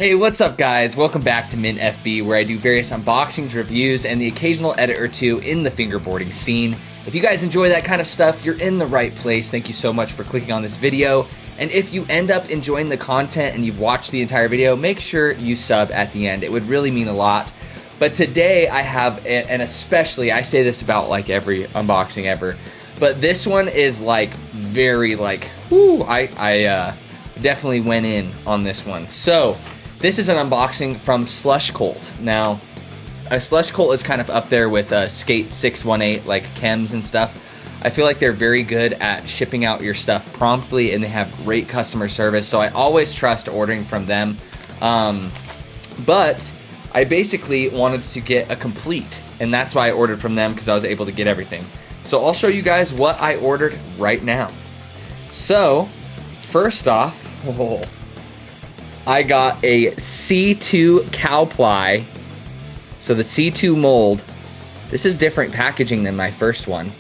Hey, what's up guys? Welcome back to Mint FB, where I do various unboxings, reviews, and the occasional edit or two in the fingerboarding scene. If you guys enjoy that kind of stuff, you're in the right place. Thank you so much for clicking on this video. And if you end up enjoying the content and you've watched the entire video, make sure you sub at the end. It would really mean a lot. But today I have, and especially, I say this about like every unboxing ever, but this one is like very like, whoo, I definitely went in on this one. So, this is an unboxing from Slushcult. Now, Slushcult is kind of up there with Skate 618, like chems and stuff. I feel like they're very good at shipping out your stuff promptly, and they have great customer service, so I always trust ordering from them. But I basically wanted to get a complete, and that's why I ordered from them, because I was able to get everything. So I'll show you guys what I ordered right now. So, first off, I got a C2 Cowply. So the C2 mold. This is different packaging than my first one.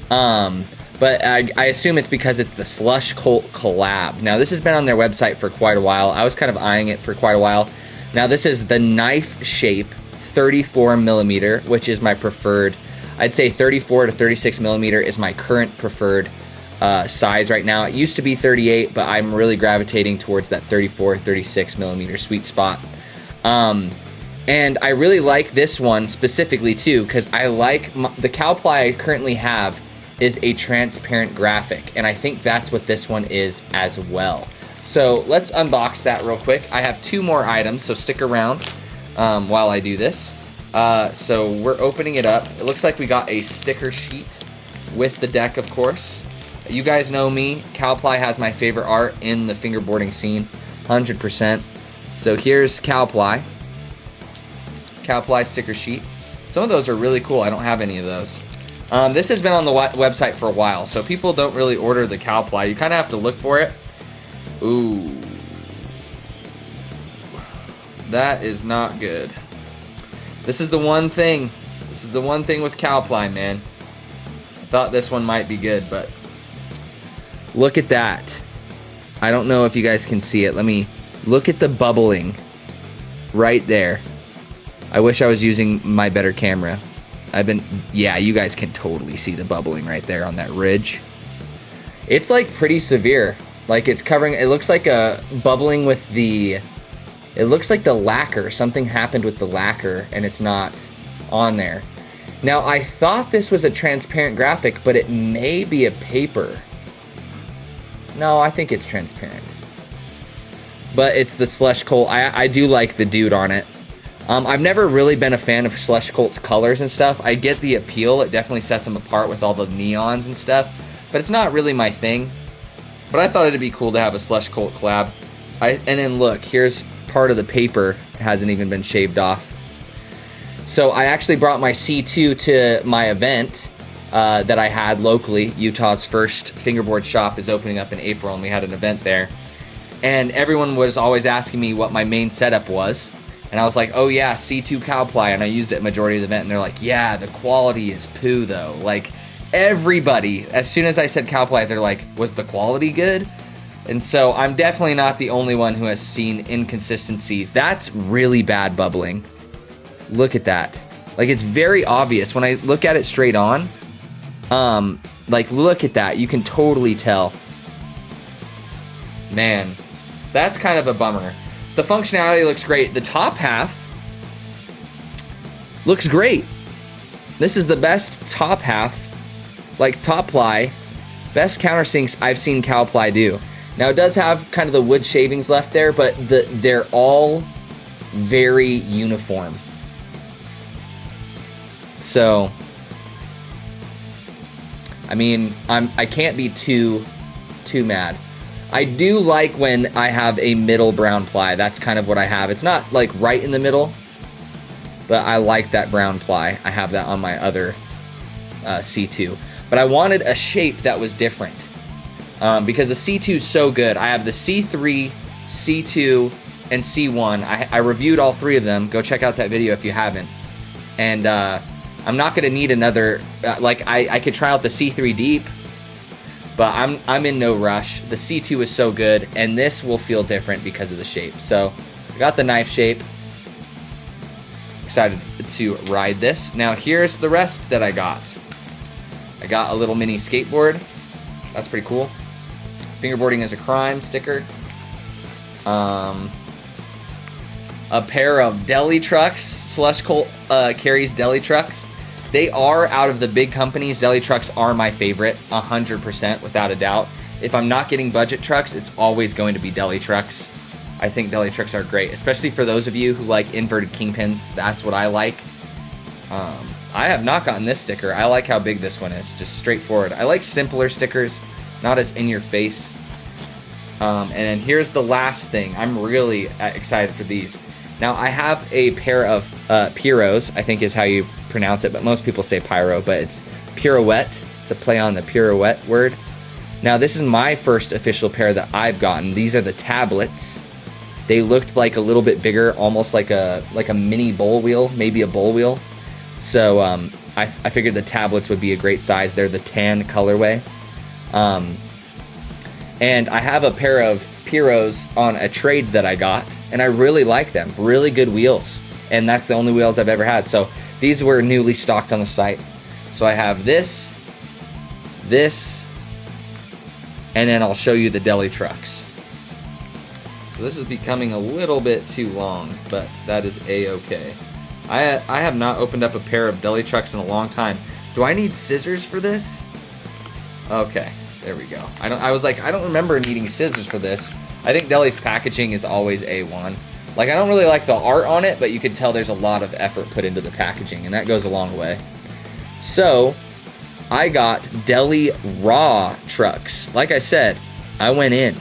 But I assume it's because it's the Slushcult collab. Now this has been on their website for quite a while. I was kind of eyeing it for quite a while. Now this is the knife shape 34 millimeter, which is my preferred. I'd say 34 to 36 millimeter is my current preferred size right now. It used to be 38, but I'm really gravitating towards that 34, 36 millimeter sweet spot. And I really like this one specifically too, because I like the Cowply I currently have is a transparent graphic, and I think that's what this one is as well. So let's unbox that real quick. I have two more items, so stick around while I do this. So we're opening it up. It looks like we got a sticker sheet with the deck, of course. You guys know me, Cowply has my favorite art in the fingerboarding scene, 100%. So here's Cowply sticker sheet. Some of those are really cool. I don't have any of those. This has been on the website for a while, so people don't really order the Cowply. You kind of have to look for it. Ooh. That is not good. This is the one thing. This is the one thing with Cowply, man. I thought this one might be good, but look at that. I don't know if you guys can see it. Let me look at the bubbling right there. I wish I was using my better camera. Yeah, you guys can totally see the bubbling right there on that ridge. It's like pretty severe. Like it's covering, it looks like a bubbling with the, it looks like the lacquer. Something happened with the lacquer and it's not on there. Now I thought this was a transparent graphic, but it may be a paper. No, I think it's transparent. But it's the Slushcult. I do like the dude on it. I've never really been a fan of Slushcult's colors and stuff. I get the appeal. It definitely sets them apart with all the neons and stuff. But it's not really my thing. But I thought it'd be cool to have a Slushcult collab. And then look, here's part of the paper. It hasn't even been shaved off. So I actually brought my C2 to my event that I had locally. Utah's first fingerboard shop is opening up in April, and we had an event there. And everyone was always asking me what my main setup was. And I was like, oh yeah, C2 Cowply, and I used it majority of the event, and they're like, yeah, the quality is poo though. Like, everybody, as soon as I said Cowply, they're like, was the quality good? And so I'm definitely not the only one who has seen inconsistencies. That's really bad bubbling. Look at that. Like, it's very obvious. When I look at it straight on, like, look at that. You can totally tell. Man, that's kind of a bummer. The functionality looks great. The top half looks great. This is the best top half, like top ply, best countersinks I've seen Cowply do. Now it does have kind of the wood shavings left there, but they're all very uniform. So, I mean, I can't be too mad. I do like when I have a middle brown ply. That's kind of what I have. It's not like right in the middle, but I like that brown ply. I have that on my other C2. But I wanted a shape that was different because the C2 is so good. I have the C3, C2, and C1. I reviewed all three of them. Go check out that video if you haven't. And I'm not going to need another, I could try out the C3 Deep, but I'm in no rush. The C2 is so good, and this will feel different because of the shape. So I got the knife shape. Excited to ride this. Now here's the rest that I got. I got a little mini skateboard. That's pretty cool. Fingerboarding is a crime sticker. A pair of Deli trucks. Slushcult carries Deli trucks. They are, out of the big companies, Deli trucks are my favorite, 100% without a doubt. If I'm not getting budget trucks, it's always going to be Deli trucks. I think Deli trucks are great, especially for those of you who like inverted kingpins. That's what I like. I have not gotten this sticker. I like how big this one is, just straightforward. I like simpler stickers, not as in your face. And then here's the last thing. I'm really excited for these. Now I have a pair of Piros, I think is how you pronounce it, but most people say Piro, but it's pirouette. It's a play on the pirouette word. Now this is my first official pair that I've gotten. These are the tablets. They looked like a little bit bigger, almost like a mini bowl wheel, maybe a bowl wheel. So I figured the tablets would be a great size. They're the tan colorway. And I have a pair of Piros on a trade that I got, and I really like them. Really good wheels. And that's the only wheels I've ever had. So these were newly stocked on the site. So I have this, and then I'll show you the Deli trucks. So this is becoming a little bit too long, but that is a-okay. I have not opened up a pair of Deli trucks in a long time. Do I need scissors for this? Okay, there we go. I was like, I don't remember needing scissors for this. I think Deli's packaging is always A1. Like, I don't really like the art on it, but you can tell there's a lot of effort put into the packaging, and that goes a long way. So I got Deli raw trucks. Like I said, I went in.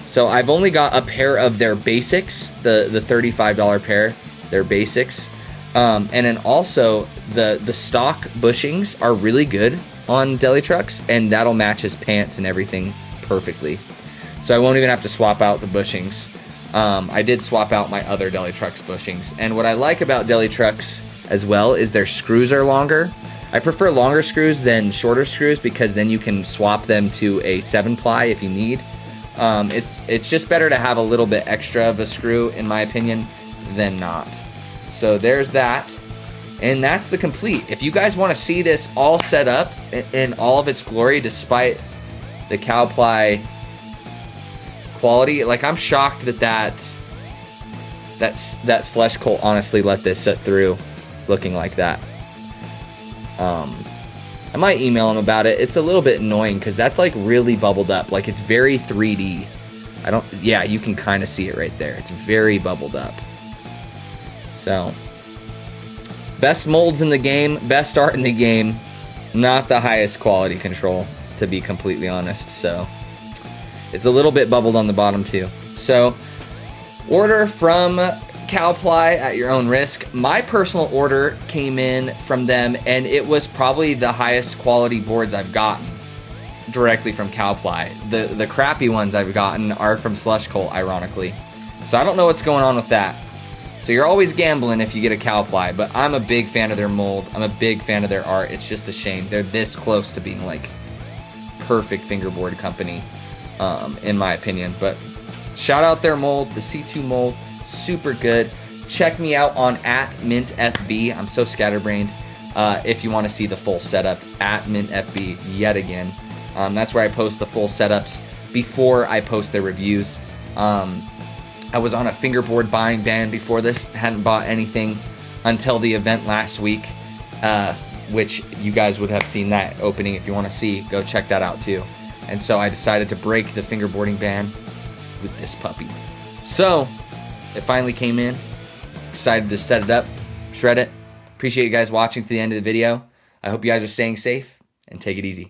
So I've only got a pair of their basics, the $35 pair, their basics. And then also the stock bushings are really good on Deli trucks, and that'll match his pants and everything perfectly. So I won't even have to swap out the bushings. I did swap out my other Deli trucks bushings. And what I like about Deli trucks as well is their screws are longer. I prefer longer screws than shorter screws because then you can swap them to a 7-ply if you need. It's just better to have a little bit extra of a screw, in my opinion, than not. So there's that. And that's the complete. If you guys want to see this all set up in all of its glory, despite the Cowply quality, like, I'm shocked that Slushcult honestly let this sit through looking like that. I might email him about it. It's a little bit annoying because that's like really bubbled up. Like, it's very 3D. Yeah, you can kind of see it right there. It's very bubbled up. So, best molds in the game, best art in the game, not the highest quality control, to be completely honest. So, it's a little bit bubbled on the bottom too. So, order from Cowply at your own risk. My personal order came in from them, and it was probably the highest quality boards I've gotten directly from Cowply. The crappy ones I've gotten are from Slushcult, ironically. So I don't know what's going on with that. So you're always gambling if you get a Cowply, but I'm a big fan of their mold. I'm a big fan of their art. It's just a shame they're this close to being like perfect fingerboard company, in my opinion. But shout out their mold, the C2 mold. Super good. Check me out on @MintFB. I'm so scatterbrained. If you want to see the full setup, @MintFB yet again. That's where I post the full setups before I post their reviews. I was on a fingerboard buying ban before this. Hadn't bought anything until the event last week, which you guys would have seen that opening. If you want to see, go check that out too. And so I decided to break the fingerboarding ban with this puppy. So it finally came in. Decided to set it up, shred it. Appreciate you guys watching to the end of the video. I hope you guys are staying safe, and take it easy.